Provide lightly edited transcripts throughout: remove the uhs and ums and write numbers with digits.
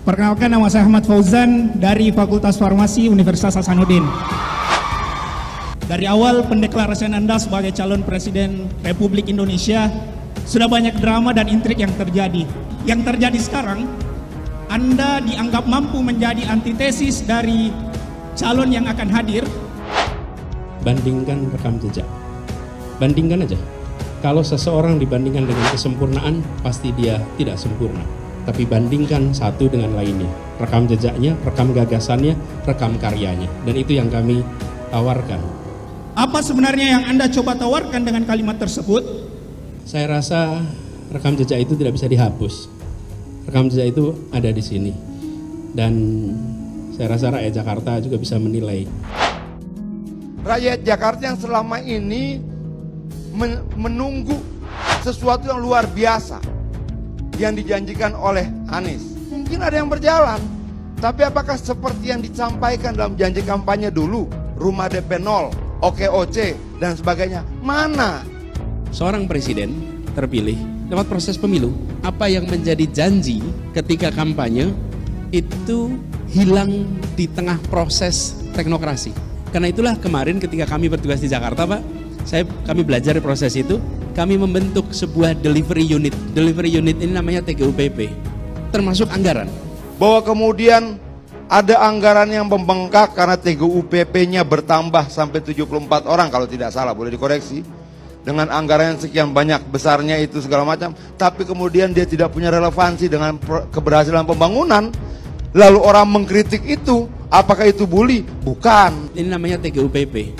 Perkenalkan, nama saya Ahmad Fauzan dari Fakultas Farmasi Universitas Hasanuddin. Dari awal pendeklarasian Anda sebagai calon Presiden Republik Indonesia, sudah banyak drama dan intrik yang terjadi. Yang terjadi sekarang, Anda dianggap mampu menjadi antitesis dari calon yang akan hadir. Bandingkan rekam jejak. Bandingkan aja. Kalau seseorang dibandingkan dengan kesempurnaan, pasti dia tidak sempurna. Tapi bandingkan satu dengan lainnya. Rekam jejaknya, rekam gagasannya, rekam karyanya. Dan itu yang kami tawarkan. Apa sebenarnya yang Anda coba tawarkan dengan kalimat tersebut? Saya rasa rekam jejak itu tidak bisa dihapus. Rekam jejak itu ada di sini. Dan saya rasa rakyat Jakarta juga bisa menilai. Rakyat Jakarta yang selama ini menunggu sesuatu yang luar biasa yang dijanjikan oleh Anies. Mungkin ada yang berjalan, tapi apakah seperti yang disampaikan dalam janji kampanye dulu, rumah DP 0, OKOC, dan sebagainya? Mana? Seorang presiden terpilih lewat proses pemilu, apa yang menjadi janji ketika kampanye itu hilang di tengah proses teknokrasi. Karena itulah kemarin ketika kami bertugas di Jakarta, Pak, kami belajar di proses itu. Kami membentuk sebuah delivery unit. Delivery unit ini namanya TGUPP, termasuk anggaran. Bahwa kemudian ada anggaran yang membengkak karena TGUPP-nya bertambah sampai 74 orang kalau tidak salah, boleh dikoreksi. Dengan anggaran yang sekian banyak besarnya itu segala macam, tapi kemudian dia tidak punya relevansi dengan keberhasilan pembangunan. Lalu orang mengkritik itu, apakah itu bully? Bukan. Ini namanya TGUPP.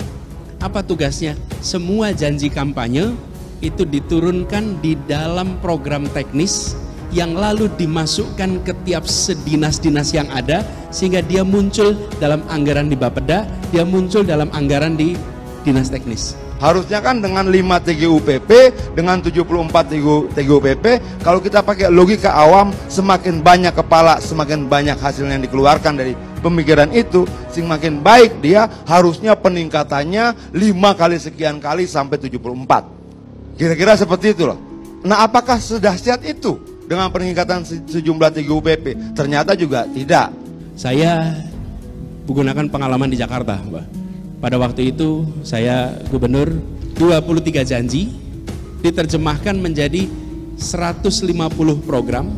Apa tugasnya? Semua janji kampanye itu diturunkan di dalam program teknis yang lalu dimasukkan ke tiap sedinas-dinas yang ada, sehingga dia muncul dalam anggaran di Bapeda, dia muncul dalam anggaran di dinas teknis. Harusnya kan dengan 5 TGUPP, dengan 74 TGUPP, kalau kita pakai logika awam, semakin banyak kepala, semakin banyak hasil yang dikeluarkan dari pemikiran itu, semakin baik dia, harusnya peningkatannya 5 kali sekian kali sampai 74. Kira-kira seperti itu loh. Nah, apakah sedahsyat itu dengan peningkatan sejumlah TGUPP? Ternyata juga tidak. Saya menggunakan pengalaman di Jakarta, Mbak. Pada waktu itu saya gubernur, 23 janji diterjemahkan menjadi 150 program,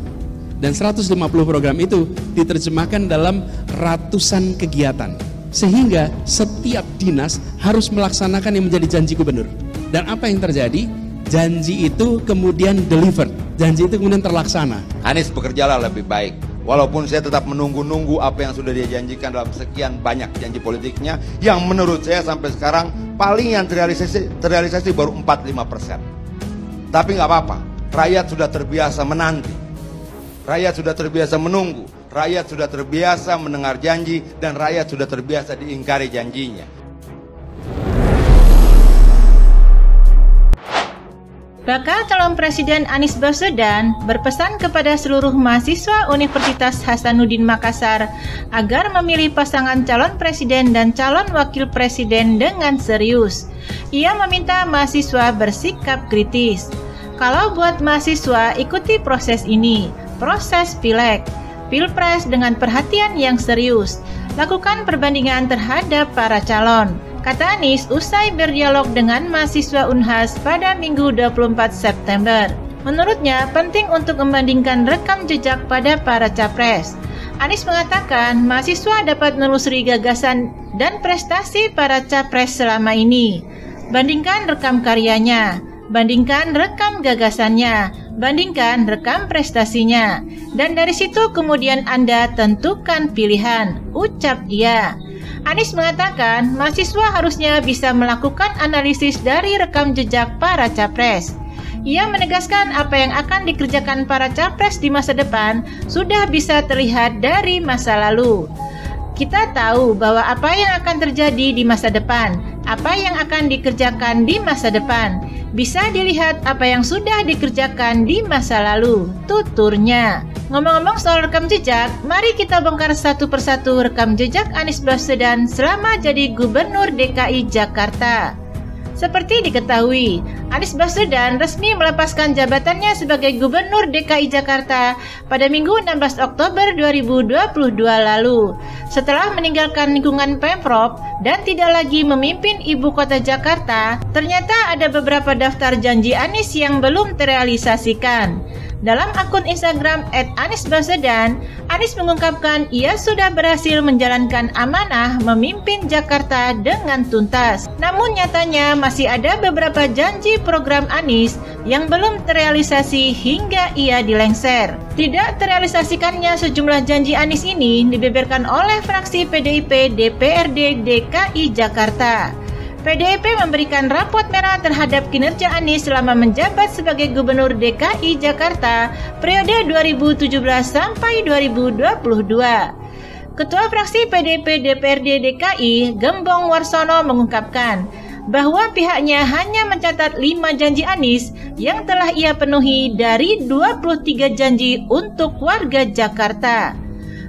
dan 150 program itu diterjemahkan dalam ratusan kegiatan, sehingga setiap dinas harus melaksanakan yang menjadi janji gubernur. Dan apa yang terjadi? Janji itu kemudian delivered, janji itu kemudian terlaksana. Anies bekerjalah lebih baik. Walaupun saya tetap menunggu-nunggu apa yang sudah dia janjikan dalam sekian banyak janji politiknya, yang menurut saya sampai sekarang paling yang terrealisasi baru 45%. Tapi nggak apa-apa, rakyat sudah terbiasa menanti, rakyat sudah terbiasa menunggu, rakyat sudah terbiasa mendengar janji, dan rakyat sudah terbiasa diingkari janjinya. Bakal calon Presiden Anies Baswedan berpesan kepada seluruh mahasiswa Universitas Hasanuddin Makassar agar memilih pasangan calon presiden dan calon wakil presiden dengan serius. Ia meminta mahasiswa bersikap kritis. Kalau buat mahasiswa, ikuti proses ini, proses pileg, pilpres dengan perhatian yang serius. Lakukan perbandingan terhadap para calon, kata Anies usai berdialog dengan mahasiswa Unhas pada Minggu 24 September. Menurutnya, penting untuk membandingkan rekam jejak pada para capres. Anies mengatakan mahasiswa dapat menelusuri gagasan dan prestasi para capres selama ini. Bandingkan rekam karyanya, bandingkan rekam gagasannya, bandingkan rekam prestasinya. Dan dari situ kemudian Anda tentukan pilihan, ucap dia. Anies mengatakan mahasiswa harusnya bisa melakukan analisis dari rekam jejak para capres. Ia menegaskan apa yang akan dikerjakan para capres di masa depan sudah bisa terlihat dari masa lalu. Kita tahu bahwa apa yang akan terjadi di masa depan, apa yang akan dikerjakan di masa depan, bisa dilihat apa yang sudah dikerjakan di masa lalu, tuturnya. Ngomong-ngomong soal rekam jejak, mari kita bongkar satu persatu rekam jejak Anies Baswedan selama jadi Gubernur DKI Jakarta. Seperti diketahui, Anies Baswedan resmi melepaskan jabatannya sebagai Gubernur DKI Jakarta pada Minggu 16 Oktober 2022 lalu, setelah meninggalkan lingkungan Pemprov dan tidak lagi memimpin ibu kota Jakarta. Ternyata ada beberapa daftar janji Anies yang belum terrealisasikan. Dalam akun Instagram @AniesBaswedan, Anies mengungkapkan ia sudah berhasil menjalankan amanah memimpin Jakarta dengan tuntas. Namun nyatanya masih ada beberapa janji program Anies yang belum terrealisasi hingga ia dilengser. Tidak terrealisasikannya sejumlah janji Anies ini dibeberkan oleh fraksi PDIP DPRD DKI Jakarta. PDIP memberikan rapot merah terhadap kinerja Anies selama menjabat sebagai Gubernur DKI Jakarta periode 2017 sampai 2022. Ketua fraksi PDIP DPRD DKI, Gembong Warsono, mengungkapkan bahwa pihaknya hanya mencatat 5 janji Anies yang telah ia penuhi dari 23 janji untuk warga Jakarta.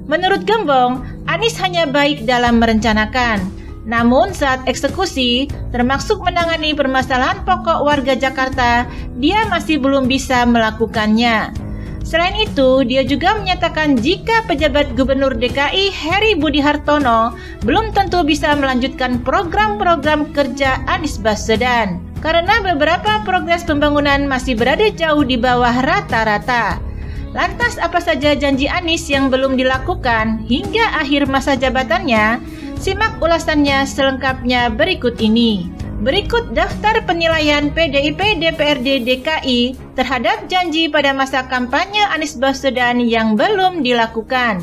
Menurut Gembong, Anies hanya baik dalam merencanakan. Namun saat eksekusi, termasuk menangani permasalahan pokok warga Jakarta, dia masih belum bisa melakukannya. Selain itu, dia juga menyatakan jika pejabat Gubernur DKI Heri Budi Hartono belum tentu bisa melanjutkan program-program kerja Anies Baswedan, karena beberapa progres pembangunan masih berada jauh di bawah rata-rata. Lantas apa saja janji Anies yang belum dilakukan hingga akhir masa jabatannya? Simak ulasannya selengkapnya berikut ini. Berikut daftar penilaian PDIP DPRD DKI terhadap janji pada masa kampanye Anies Baswedan yang belum dilakukan.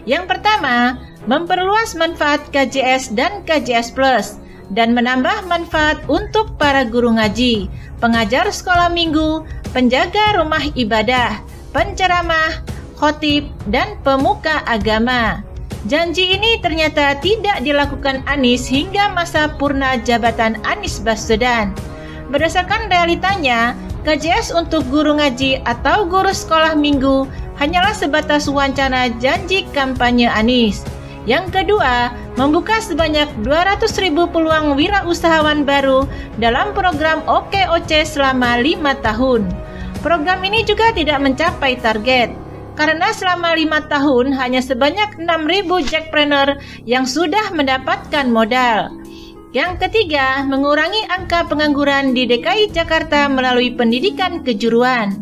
Yang pertama, memperluas manfaat KJS dan KJS Plus dan menambah manfaat untuk para guru ngaji, pengajar sekolah minggu, penjaga rumah ibadah, penceramah, khotib, dan pemuka agama. Janji ini ternyata tidak dilakukan Anies hingga masa purna jabatan Anies Baswedan. Berdasarkan realitanya, KJS untuk guru ngaji atau guru sekolah minggu hanyalah sebatas wacana janji kampanye Anies. Yang kedua, membuka sebanyak 200.000 peluang wirausahawan baru dalam program OKOC selama 5 tahun. Program ini juga tidak mencapai target, karena selama 5 tahun hanya sebanyak 6.000 jackpreneur yang sudah mendapatkan modal. Yang ketiga, mengurangi angka pengangguran di DKI Jakarta melalui pendidikan kejuruan.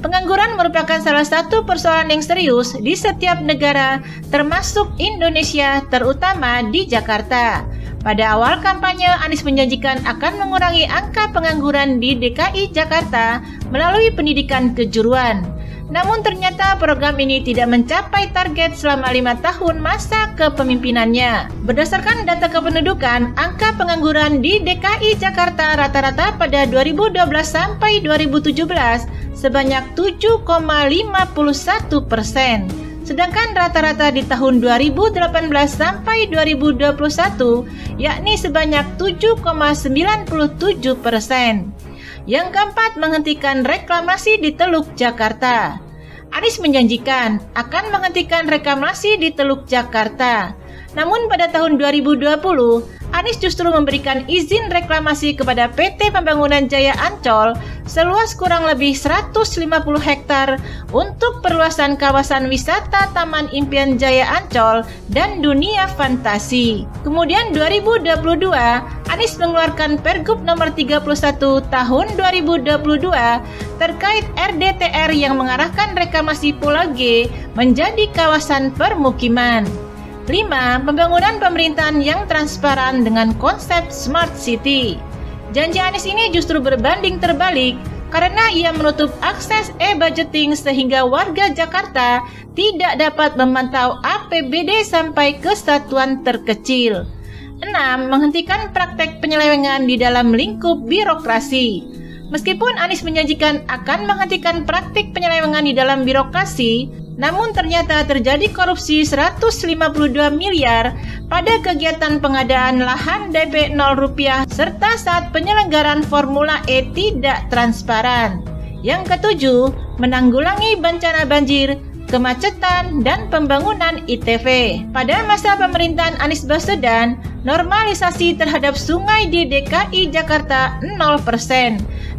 Pengangguran merupakan salah satu persoalan yang serius di setiap negara, termasuk Indonesia, terutama di Jakarta. Pada awal kampanye, Anies menjanjikan akan mengurangi angka pengangguran di DKI Jakarta melalui pendidikan kejuruan. Namun ternyata program ini tidak mencapai target selama 5 tahun masa kepemimpinannya. Berdasarkan data kependudukan, angka pengangguran di DKI Jakarta rata-rata pada 2012 sampai 2017 sebanyak 7,51%. Sedangkan rata-rata di tahun 2018 sampai 2021 yakni sebanyak 7,97%. Yang keempat, menghentikan reklamasi di Teluk Jakarta. Anies menjanjikan akan menghentikan reklamasi di Teluk Jakarta. Namun pada tahun 2020, Anies justru memberikan izin reklamasi kepada PT Pembangunan Jaya Ancol seluas kurang lebih 150 hektar untuk perluasan kawasan wisata Taman Impian Jaya Ancol dan Dunia Fantasi. Kemudian 2022, Anies mengeluarkan Pergub nomor 31 tahun 2022 terkait RDTR yang mengarahkan reklamasi Pulau G menjadi kawasan permukiman. 5. Pembangunan pemerintahan yang transparan dengan konsep Smart City. Janji Anies ini justru berbanding terbalik karena ia menutup akses e-budgeting sehingga warga Jakarta tidak dapat memantau APBD sampai ke satuan terkecil. 6. Menghentikan praktek penyelewengan di dalam lingkup birokrasi. Meskipun Anies menjanjikan akan menghentikan praktik penyelewengan di dalam birokrasi, namun ternyata terjadi korupsi 152 miliar pada kegiatan pengadaan lahan DP 0 rupiah serta saat penyelenggaraan Formula E tidak transparan. Yang ketujuh, menanggulangi bencana banjir, kemacetan, dan pembangunan ITV. Pada masa pemerintahan Anies Baswedan, Normalisasi terhadap sungai di DKI Jakarta 0%,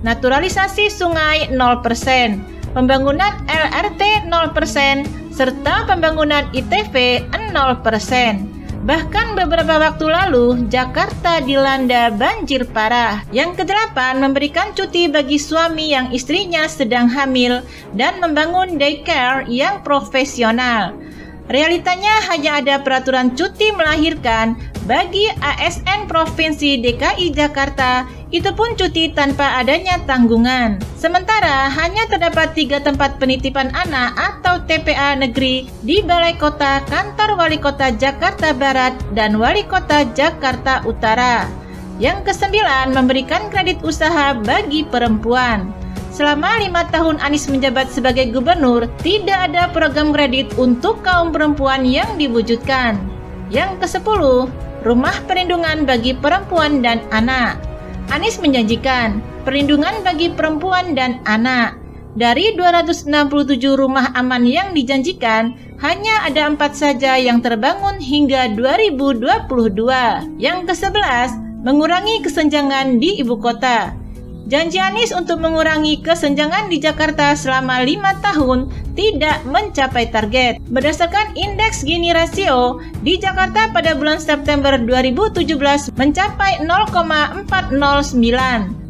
naturalisasi sungai 0%, pembangunan LRT 0%, serta pembangunan ITV 0%. Bahkan beberapa waktu lalu, Jakarta dilanda banjir parah. Yang ke-8, memberikan cuti bagi suami yang istrinya sedang hamil dan membangun daycare yang profesional. Realitanya hanya ada peraturan cuti melahirkan bagi ASN Provinsi DKI Jakarta, itu pun cuti tanpa adanya tanggungan. Sementara hanya terdapat 3 tempat penitipan anak atau TPA negeri di Balai Kota, Kantor Wali Kota Jakarta Barat, dan Wali Kota Jakarta Utara. Yang ke-9, memberikan kredit usaha bagi perempuan. Selama 5 tahun Anies menjabat sebagai gubernur, tidak ada program kredit untuk kaum perempuan yang diwujudkan. Yang ke-10, rumah perlindungan bagi perempuan dan anak. Anies menjanjikan perlindungan bagi perempuan dan anak. Dari 267 rumah aman yang dijanjikan, hanya ada 4 saja yang terbangun hingga 2022. Yang ke-11, mengurangi kesenjangan di ibu kota. Janji Anies untuk mengurangi kesenjangan di Jakarta selama 5 tahun tidak mencapai target. Berdasarkan indeks Gini rasio, di Jakarta pada bulan September 2017 mencapai 0,409,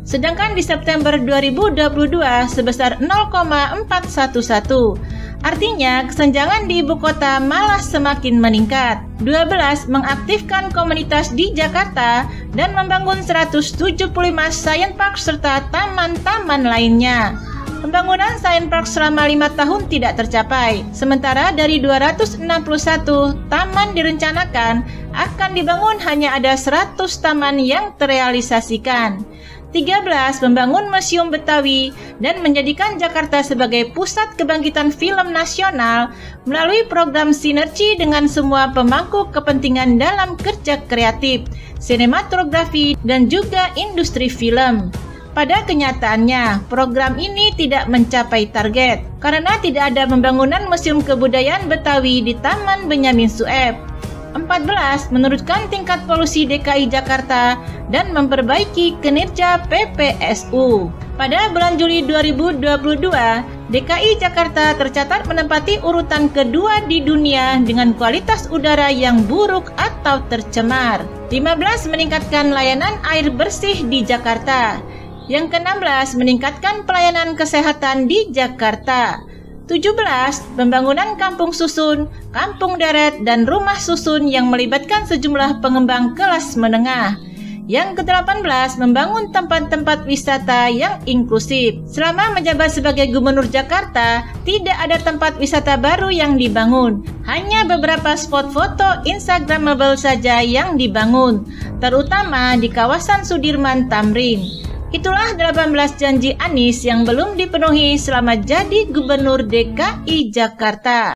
sedangkan di September 2022 sebesar 0,411. Artinya, kesenjangan di ibu kota malah semakin meningkat. 12. Mengaktifkan komunitas di Jakarta dan membangun 175 Science Park serta taman-taman lainnya. Pembangunan Science Park selama 5 tahun tidak tercapai. Sementara dari 261 taman direncanakan, akan dibangun hanya ada 100 taman yang terrealisasikan. 13. Membangun Museum Betawi dan menjadikan Jakarta sebagai pusat kebangkitan film nasional melalui program sinergi dengan semua pemangku kepentingan dalam kerja kreatif, sinematografi, dan juga industri film. Pada kenyataannya, program ini tidak mencapai target karena tidak ada pembangunan Museum Kebudayaan Betawi di Taman Benyamin Sueb. 14. Menurunkan tingkat polusi DKI Jakarta dan memperbaiki kinerja PPSU. Pada bulan Juli 2022, DKI Jakarta tercatat menempati urutan kedua di dunia dengan kualitas udara yang buruk atau tercemar. 15. Meningkatkan layanan air bersih di Jakarta. Yang ke-16, meningkatkan pelayanan kesehatan di Jakarta. 17. Pembangunan kampung susun, kampung deret, dan rumah susun yang melibatkan sejumlah pengembang kelas menengah. Yang ke-18, membangun tempat-tempat wisata yang inklusif. Selama menjabat sebagai Gubernur Jakarta, tidak ada tempat wisata baru yang dibangun. Hanya beberapa spot foto Instagramable saja yang dibangun, terutama di kawasan Sudirman Tamrin. Itulah 18 janji Anies yang belum dipenuhi selama jadi Gubernur DKI Jakarta.